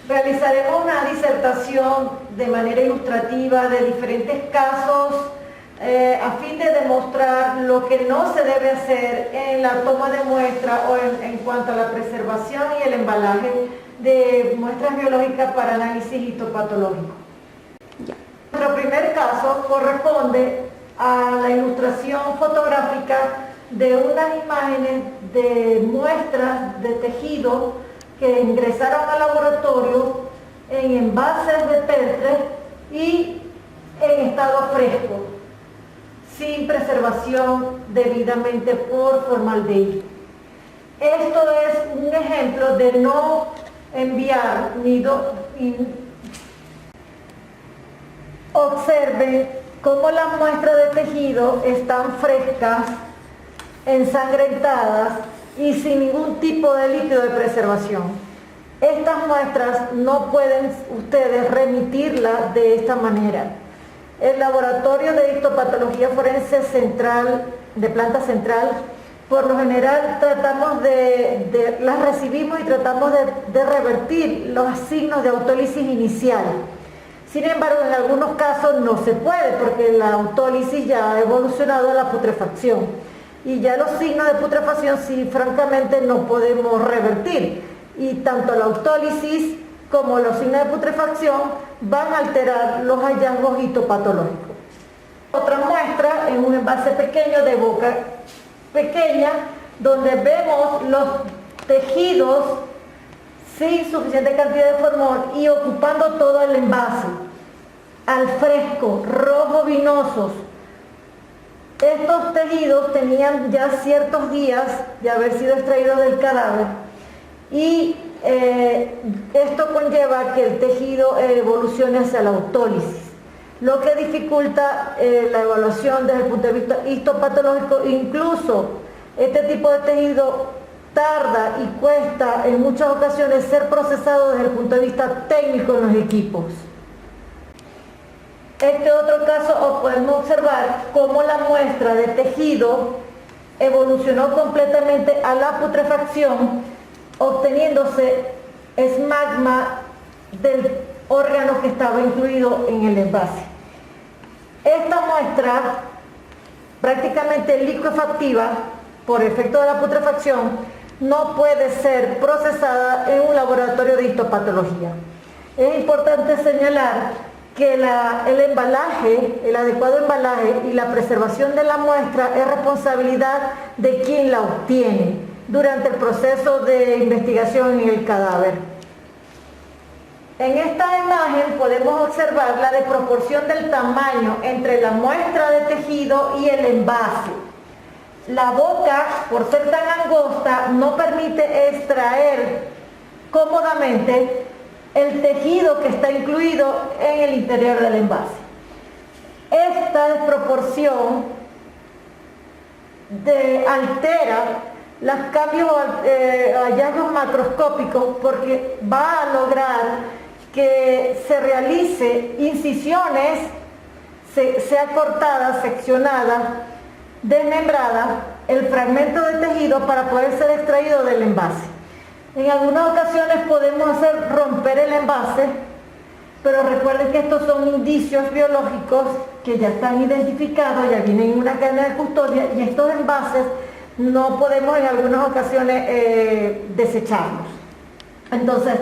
Realizaremos una disertación de manera ilustrativa de diferentes casos a fin de demostrar lo que no se debe hacer en la toma de muestra o en cuanto a la preservación y el embalaje de muestras biológicas para análisis histopatológico. Nuestro primer caso corresponde a la ilustración fotográfica de unas imágenes de muestras de tejido que ingresaron al laboratorio en envases de peltre y en estado fresco, sin preservación debidamente por formaldehído. Esto es un ejemplo de no enviar Observen cómo las muestras de tejido están frescas, ensangrentadas y sin ningún tipo de líquido de preservación. Estas muestras no pueden ustedes remitirlas de esta manera. El laboratorio de histopatología forense central, de planta central, por lo general tratamos las recibimos y tratamos de revertir los signos de autólisis inicial. Sin embargo, en algunos casos no se puede porque la autólisis ya ha evolucionado a la putrefacción. Y ya los signos de putrefacción sí, francamente, no podemos revertir. Y tanto la autólisis como los signos de putrefacción van a alterar los hallazgos histopatológicos. Otra muestra en un envase pequeño de boca pequeña, donde vemos los tejidos sin suficiente cantidad de formol y ocupando todo el envase, al fresco, rojo vinosos. Estos tejidos tenían ya ciertos días de haber sido extraídos del cadáver y esto conlleva que el tejido evolucione hacia la autólisis, lo que dificulta la evaluación desde el punto de vista histopatológico. Incluso este tipo de tejido tarda y cuesta en muchas ocasiones ser procesado desde el punto de vista técnico en los equipos. Este otro caso podemos observar cómo la muestra de tejido evolucionó completamente a la putrefacción, obteniéndose esmagma del órgano que estaba incluido en el envase. Esta muestra, prácticamente licuefactiva por efecto de la putrefacción, no puede ser procesada en un laboratorio de histopatología. Es importante señalar que el adecuado embalaje y la preservación de la muestra es responsabilidad de quien la obtiene durante el proceso de investigación en el cadáver. En esta imagen podemos observar la desproporción del tamaño entre la muestra de tejido y el envase. La boca, por ser tan angosta, no permite extraer cómodamente el tejido que está incluido en el interior del envase. Esta desproporción altera los cambios, hallazgos macroscópicos, porque va a lograr que se realice incisiones, sea cortada, seccionada, desmembrada el fragmento de tejido para poder ser extraído del envase. En algunas ocasiones podemos hacer romper el envase, pero recuerden que estos son indicios biológicos que ya están identificados, ya vienen en una cadena de custodia, y estos envases no podemos en algunas ocasiones desecharlos. Entonces,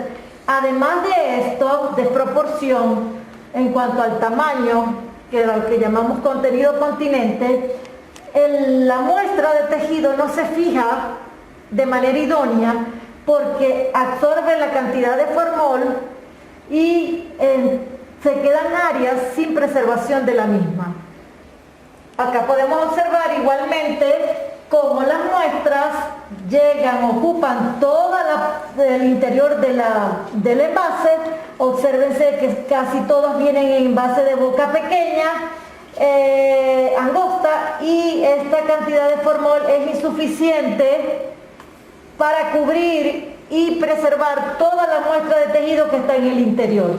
además de esto, desproporción en cuanto al tamaño, que es lo que llamamos contenido continente, la muestra de tejido no se fija de manera idónea porque absorbe la cantidad de formol y se quedan áreas sin preservación de la misma. Acá podemos observar igualmente cómo las muestras ocupan todo el interior del envase. Obsérvense que casi todos vienen en envase de boca pequeña, angosta, y esta cantidad de formol es insuficiente para cubrir y preservar toda la muestra de tejido que está en el interior.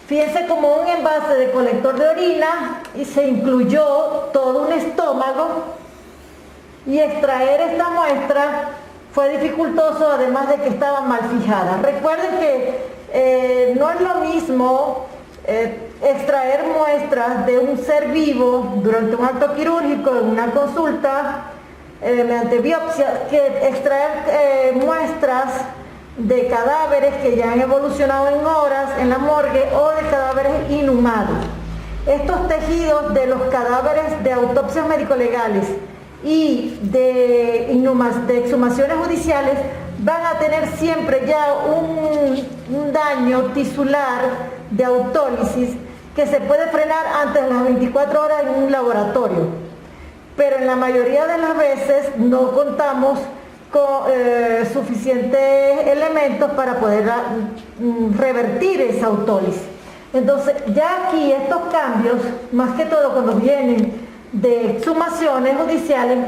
Fíjense como un envase de colector de orina y se incluyó todo un estómago, y extraer esta muestra fue dificultoso, además de que estaba mal fijada. Recuerden que no es lo mismo extraer muestras de un ser vivo durante un acto quirúrgico, en una consulta, mediante biopsia, que extraer muestras de cadáveres que ya han evolucionado en horas en la morgue o de cadáveres inhumados. Estos tejidos de los cadáveres de autopsias médico-legales y de exhumaciones judiciales van a tener siempre ya un daño tisular de autólisis que se puede frenar antes de las 24 horas en un laboratorio. Pero en la mayoría de las veces no contamos con suficientes elementos para poder revertir esa autólisis. Entonces, ya aquí estos cambios, más que todo cuando vienen de exhumaciones judiciales,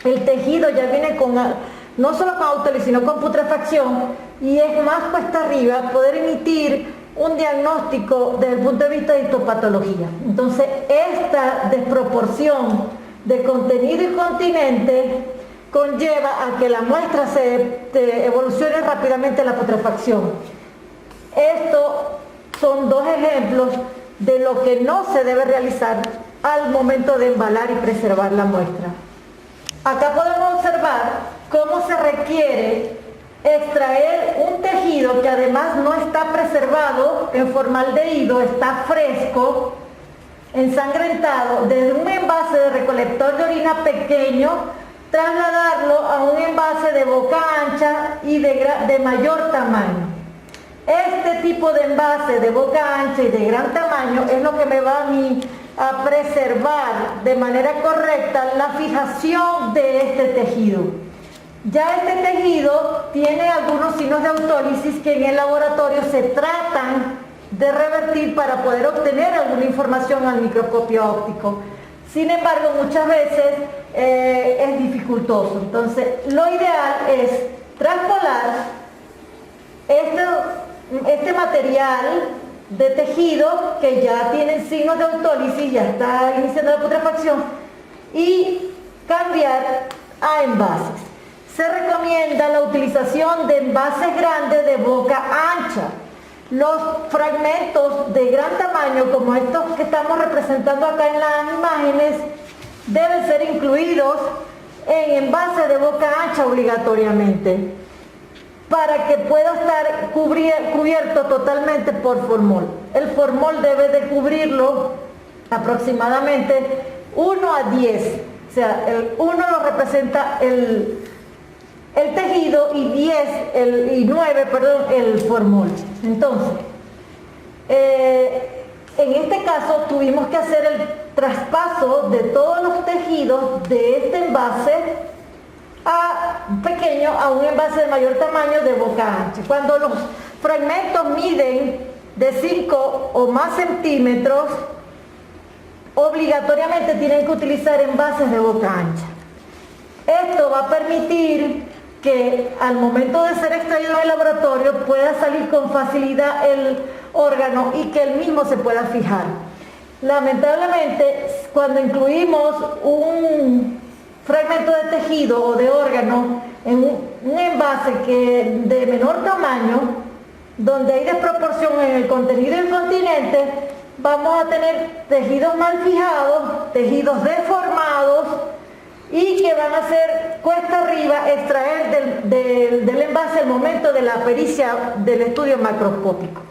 el tejido ya viene con, no solo con autólisis, sino con putrefacción, y es más cuesta arriba poder emitir un diagnóstico desde el punto de vista de histopatología. Entonces, esta desproporción de contenido y continente conlleva a que la muestra se evolucione rápidamente a la putrefacción. Esto son dos ejemplos de lo que no se debe realizar al momento de embalar y preservar la muestra. Acá podemos observar cómo se requiere extraer un tejido que además no está preservado en formaldehído, está fresco, ensangrentado, desde un envase de recolector de orina pequeño, trasladarlo a un envase de boca ancha y de mayor tamaño. Este tipo de envase de boca ancha y de gran tamaño es lo que me va a mí a preservar de manera correcta la fijación de este tejido. Ya este tejido tiene algunos signos de autólisis que en el laboratorio se tratan de revertir para poder obtener alguna información al microscopio óptico. Sin embargo, muchas veces es dificultoso. Entonces, lo ideal es traspolar este material de tejido que ya tienen signos de autólisis, ya está iniciando la putrefacción, y cambiar a envases. Se recomienda la utilización de envases grandes de boca ancha. Los fragmentos de gran tamaño, como estos que estamos representando acá en las imágenes, deben ser incluidos en envases de boca ancha obligatoriamente, para que pueda estar cubierto totalmente por formol. El formol debe de cubrirlo aproximadamente 1 a 10, o sea, el 1 lo representa el tejido y 9, el formol. Entonces, en este caso tuvimos que hacer el traspaso de todos los tejidos de este envase pequeño a un envase de mayor tamaño de boca ancha. Cuando los fragmentos miden de 5 o más centímetros, obligatoriamente tienen que utilizar envases de boca ancha. Esto va a permitir que al momento de ser extraído en el laboratorio pueda salir con facilidad el órgano y que el mismo se pueda fijar. Lamentablemente, cuando incluimos un fragmento de tejido o de órgano en un envase de menor tamaño, donde hay desproporción en el contenido y el continente, vamos a tener tejidos mal fijados, tejidos deformados, y que van a ser cuesta arriba extraer del envase al momento de la pericia del estudio macroscópico.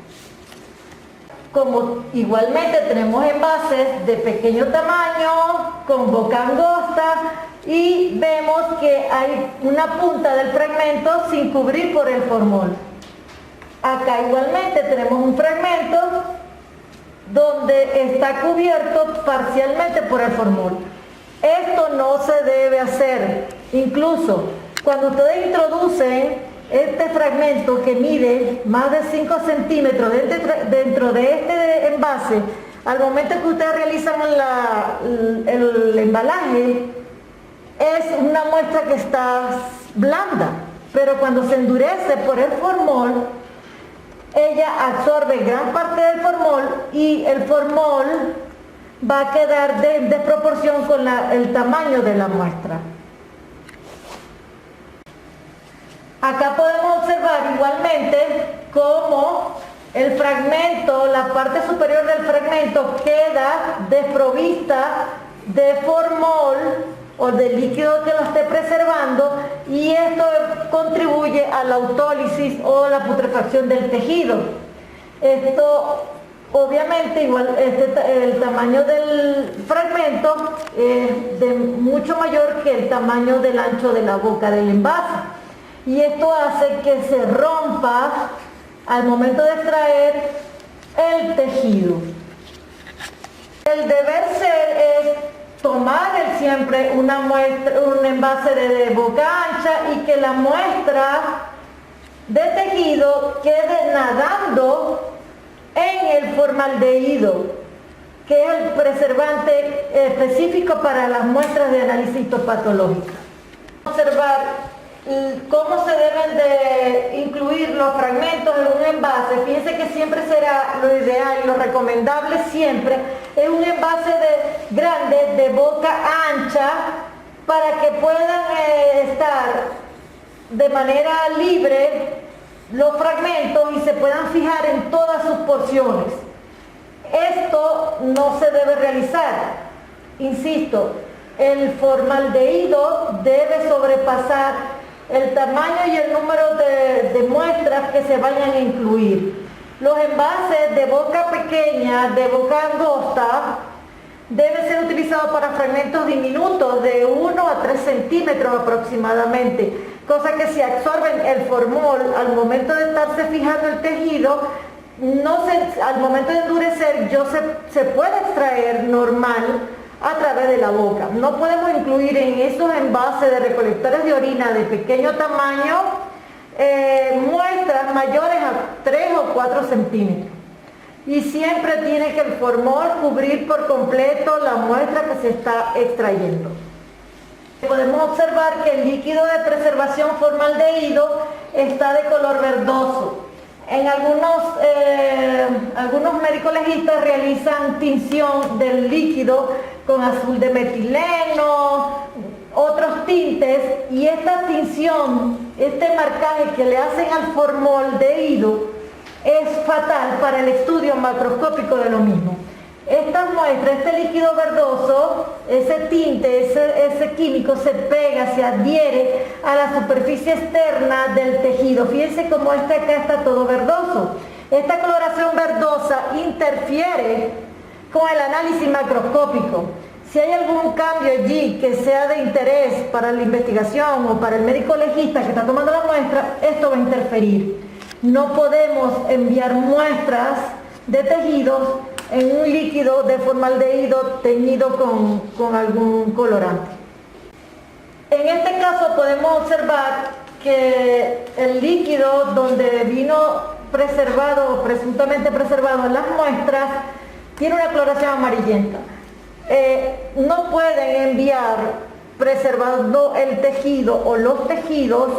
Como igualmente tenemos envases de pequeño tamaño, con boca angosta, y vemos que hay una punta del fragmento sin cubrir por el formol. Acá igualmente tenemos un fragmento donde está cubierto parcialmente por el formol. Esto no se debe hacer. Incluso cuando ustedes introducen este fragmento que mide más de 5 centímetros dentro de este envase, al momento que ustedes realizan el embalaje, es una muestra que está blanda, pero cuando se endurece por el formol, ella absorbe gran parte del formol y el formol va a quedar en desproporción con el tamaño de la muestra. Acá podemos observar igualmente cómo El fragmento, la parte superior del fragmento queda desprovista de formol o del líquido que lo esté preservando, y esto contribuye a la autólisis o la putrefacción del tejido. Esto obviamente igual el tamaño del fragmento es de mucho mayor que el tamaño del ancho de la boca del envase, y esto hace que se rompa al momento de extraer el tejido. El deber ser es tomar siempre una muestra, un envase de boca ancha, y que la muestra de tejido quede nadando en el formaldehído, que es el preservante específico para las muestras de análisis histopatológico. Observar cómo se deben de incluir los fragmentos en un envase. Fíjense que siempre será lo ideal y lo recomendable siempre es un envase grande de boca ancha, para que puedan estar de manera libre los fragmentos y se puedan fijar en todas sus porciones. Esto no se debe realizar, insisto, el formaldehído debe sobrepasar el tamaño y el número de muestras que se vayan a incluir. Los envases de boca pequeña, de boca angosta, deben ser utilizados para fragmentos diminutos de 1 a 3 centímetros aproximadamente, cosa que si absorben el formol al momento de estarse fijando el tejido, al momento de endurecer se puede extraer normal a través de la boca. No podemos incluir en esos envases de recolectores de orina de pequeño tamaño muestras mayores a 3 o 4 centímetros. Y siempre tiene que el formol cubrir por completo la muestra que se está extrayendo. Podemos observar que el líquido de preservación formaldehído está de color verdoso. En algunos médicos legistas realizan tinción del líquido con azul de metileno, otros tintes, y esta tinción, este marcaje que le hacen al formaldehído es fatal para el estudio macroscópico de lo mismo. Estas muestras, este líquido verdoso, ese tinte, ese químico se pega, se adhiere a la superficie externa del tejido. Fíjense cómo acá está todo verdoso. Esta coloración verdosa interfiere con el análisis macroscópico. Si hay algún cambio allí que sea de interés para la investigación o para el médico legista que está tomando la muestra, esto va a interferir. No podemos enviar muestras de tejidos en un líquido de formaldehído teñido con algún colorante. En este caso podemos observar que el líquido donde vino preservado o presuntamente preservado las muestras tiene una coloración amarillenta. No pueden enviar preservando el tejido o los tejidos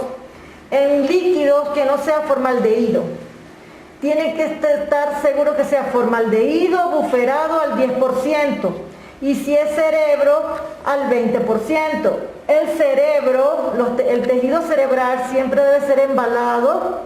en líquidos que no sea formaldehído. Tienen que estar seguros que sea formaldehído buferado al 10%, y si es cerebro al 20%. El cerebro, el tejido cerebral siempre debe ser embalado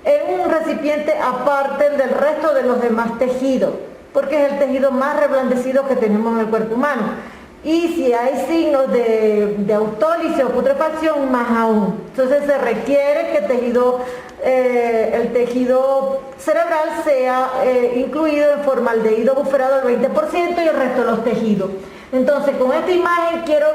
en un recipiente aparte del resto de los demás tejidos, porque es el tejido más reblandecido que tenemos en el cuerpo humano. Y si hay signos de autólisis o putrefacción, más aún. Entonces se requiere que el tejido cerebral sea incluido en formaldehído buferado al 20% y el resto de los tejidos. Entonces, con esta imagen quiero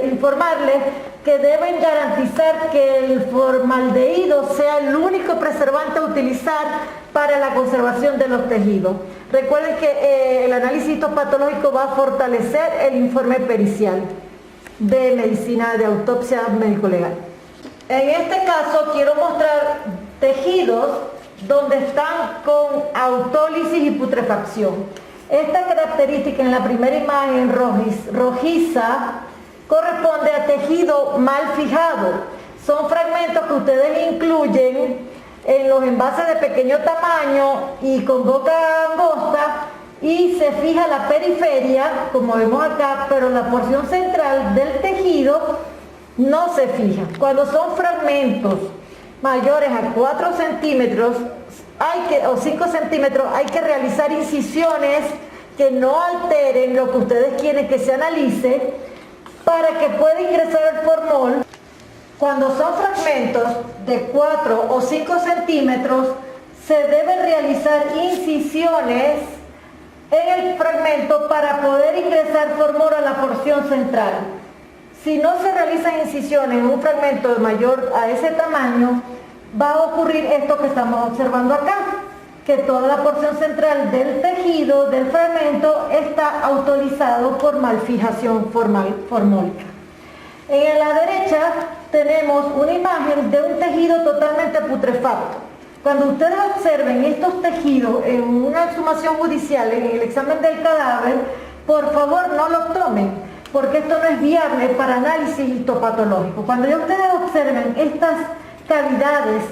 informarles que deben garantizar que el formaldehído sea el único preservante a utilizar para la conservación de los tejidos. Recuerden que el análisis histopatológico va a fortalecer el informe pericial de medicina de autopsia médico-legal. En este caso quiero mostrar tejidos donde están con autólisis y putrefacción. Esta característica en la primera imagen rojiza corresponde a tejido mal fijado. Son fragmentos que ustedes incluyen en los envases de pequeño tamaño y con boca angosta, y se fija la periferia, como vemos acá, pero la porción central del tejido no se fija. Cuando son fragmentos mayores a 4 centímetros, o 5 centímetros, hay que realizar incisiones que no alteren lo que ustedes quieren que se analice para que pueda ingresar el formol. Cuando son fragmentos de 4 o 5 centímetros, se debe realizar incisiones en el fragmento para poder ingresar formol a la porción central. Si no se realizan incisiones en un fragmento mayor a ese tamaño, va a ocurrir esto que estamos observando acá, que toda la porción central del tejido, del fragmento, está autorizado por malfijación formólica. En la derecha tenemos una imagen de un tejido totalmente putrefacto. Cuando ustedes observen estos tejidos en una exhumación judicial, en el examen del cadáver, por favor no lo tomen, porque esto no es viable para análisis histopatológico. Cuando ya ustedes observen estas cavidades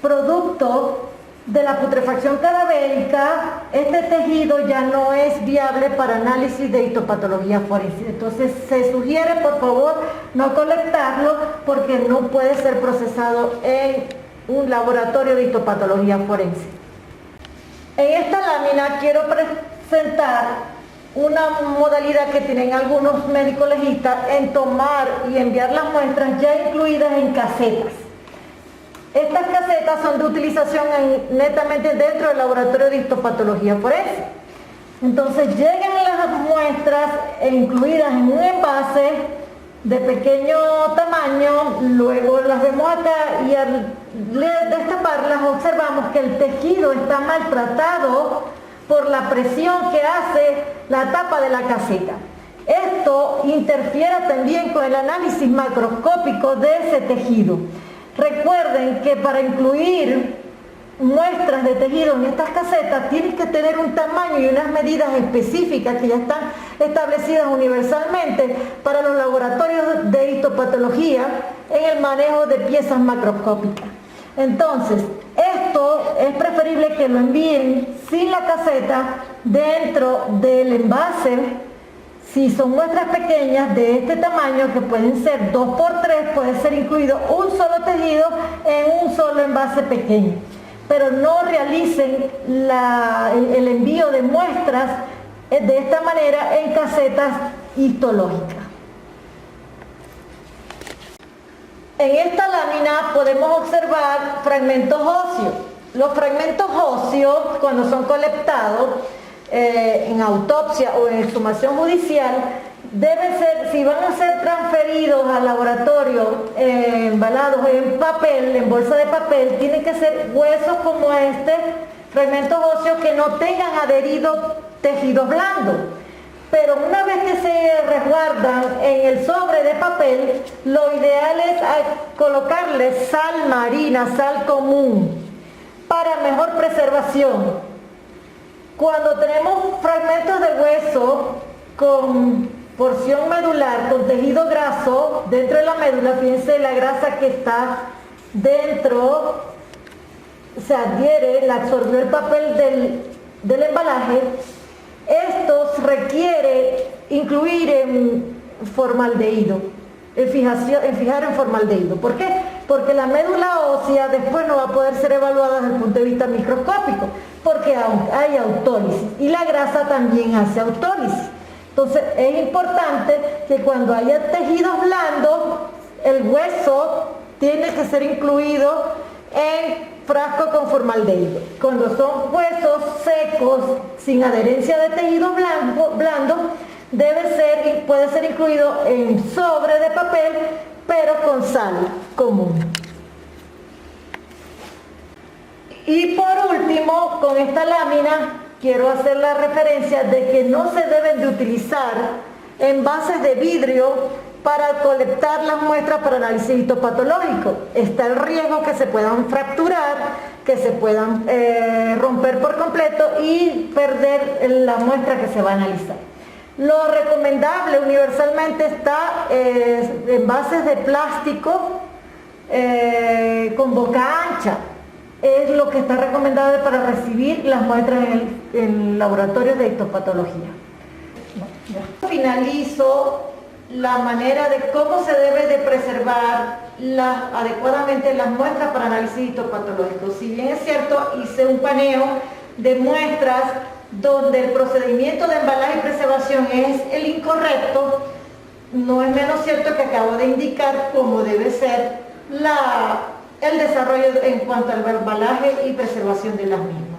producto de la putrefacción cadavérica, este tejido ya no es viable para análisis de histopatología forense. Entonces se sugiere por favor no colectarlo porque no puede ser procesado en un laboratorio de histopatología forense. En esta lámina quiero presentar una modalidad que tienen algunos médicos legistas en tomar y enviar las muestras ya incluidas en casetas. Estas casetas son de utilización netamente dentro del laboratorio de histopatología forense. Entonces llegan las muestras incluidas en un envase de pequeño tamaño, luego las vemos acá y al destaparlas observamos que el tejido está maltratado por la presión que hace la tapa de la caseta. Esto interfiere también con el análisis macroscópico de ese tejido. Recuerden que para incluir muestras de tejido en estas casetas tienen que tener un tamaño y unas medidas específicas que ya están establecidas universalmente para los laboratorios de histopatología en el manejo de piezas macroscópicas. Entonces, esto es preferible que lo envíen sin la caseta dentro del envase. Si son muestras pequeñas de este tamaño, que pueden ser 2 por 3, puede ser incluido un solo tejido en un solo envase pequeño. Pero no realicen el envío de muestras de esta manera en casetas histológicas. En esta lámina podemos observar fragmentos óseos. Los fragmentos óseos, cuando son colectados en autopsia o en exhumación judicial, deben ser, si van a ser transferidos al laboratorio embalados en papel, en bolsa de papel, tienen que ser huesos como este, fragmentos óseos que no tengan adheridos tejidos blandos. Pero una vez que se resguardan en el sobre de papel, lo ideal es colocarle sal marina, sal común, para mejor preservación. Cuando tenemos fragmentos de hueso con porción medular, con tejido graso dentro de la médula, fíjense la grasa que está dentro, se adhiere, la absorbió el papel del embalaje. Esto requiere incluir en formaldehído, en fijar en formaldehído. ¿Por qué? Porque la médula ósea después no va a poder ser evaluada desde el punto de vista microscópico, porque hay autólisis y la grasa también hace autólisis. Entonces es importante que cuando haya tejidos blandos, el hueso tiene que ser incluido en frasco con formaldehído. Cuando son huesos secos, sin adherencia de tejido blando, puede ser incluido en sobre de papel, pero con sal común. Y por último, con esta lámina, quiero hacer la referencia de que no se deben de utilizar envases de vidrio para colectar las muestras para análisis histopatológico. Está el riesgo que se puedan fracturar, que se puedan romper por completo y perder la muestra que se va a analizar. Lo recomendable universalmente está envases de plástico con boca ancha. Es lo que está recomendado para recibir las muestras en laboratorios de histopatología. Finalizo la manera de cómo se debe de preservar adecuadamente las muestras para análisis histopatológico. Si bien es cierto, hice un paneo de muestras donde el procedimiento de embalaje y preservación es el incorrecto, no es menos cierto que acabo de indicar cómo debe ser el desarrollo en cuanto al embalaje y preservación de las mismas.